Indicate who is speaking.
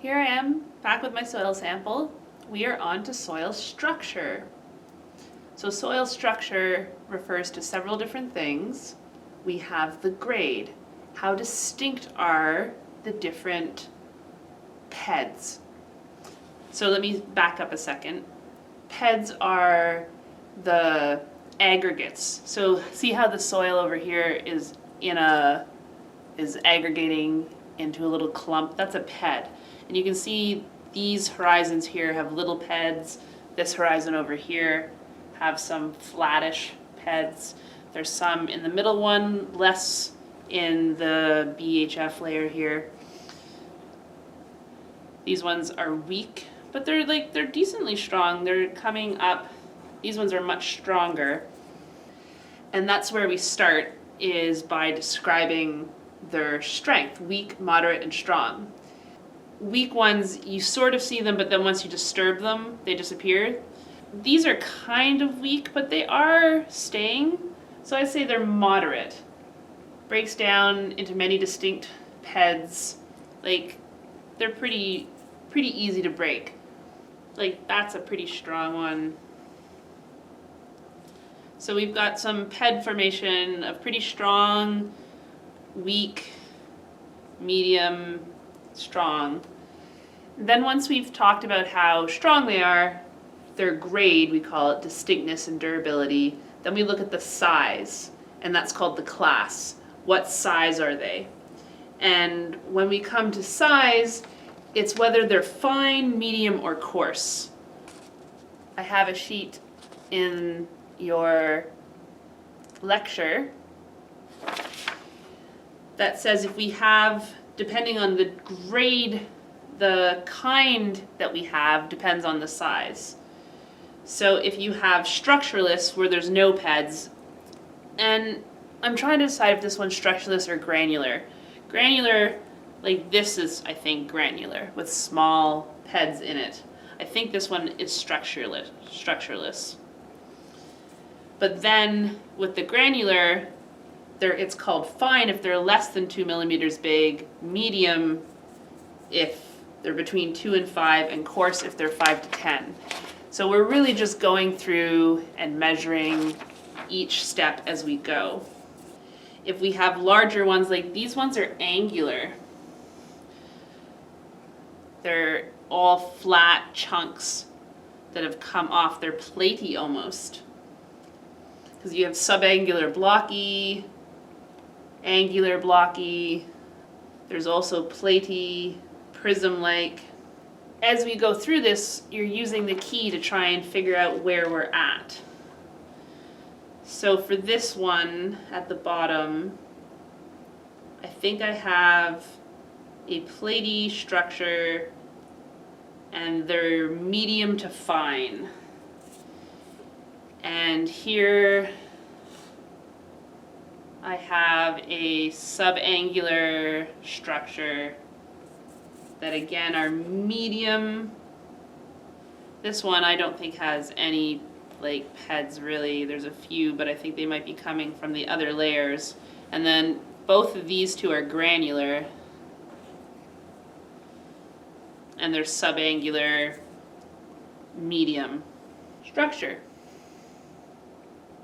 Speaker 1: Here I am, back with my soil sample. We are on to soil structure. So soil structure refers to several different things. We have the grade. How distinct are the different PEDs? So let me back up a second. PEDs are the aggregates. So see how the soil over here is aggregating into a little clump? That's a PED. And you can see these horizons here have little PEDs. This horizon over here have some flattish PEDs. There's some in the middle one, less in the BHF layer here. These ones are weak, but they're decently strong. They're coming up. These ones are much stronger. And that's where we start, is by describing their strength: weak, moderate, and strong. Weak ones, you sort of see them, but then once you disturb them, they disappear. These are kind of weak, but they are staying. So I'd say they're moderate. Breaks down into many distinct PEDs. Like, they're pretty easy to break. Like, that's a pretty strong one. So we've got some PED formation of pretty strong, weak, medium, strong. Then once we've talked about how strong they are, their grade, we call it distinctness and durability, then we look at the size, and that's called the class. What size are they? And when we come to size, it's whether they're fine, medium, or coarse. I have a sheet in your lecture that says if we have, depending on the grade, the kind that we have depends on the size. So if you have structureless, where there's no PEDs, and I'm trying to decide if this one's structureless or granular. Granular, like this is, I think, granular with small PEDs in it. I think this one is structureless. But then with the granular, it's called fine if they're less than 2 millimeters big, medium if they're between 2 and 5, and coarse if they're 5 to 10. So we're really just going through and measuring each step as we go. If we have larger ones, like these ones are angular. They're all flat chunks that have come off. They're platy almost. Because you have subangular blocky, angular blocky, there's also platy, prism-like. As we go through this, you're using the key to try and figure out where we're at. So for this one at the bottom, I think I have a platy structure, and they're medium to fine. And here I have a subangular structure that again are medium. This one I don't think has any like PEDs really. There's a few, but I think they might be coming from the other layers. And then both of these two are granular, and they're subangular medium structure.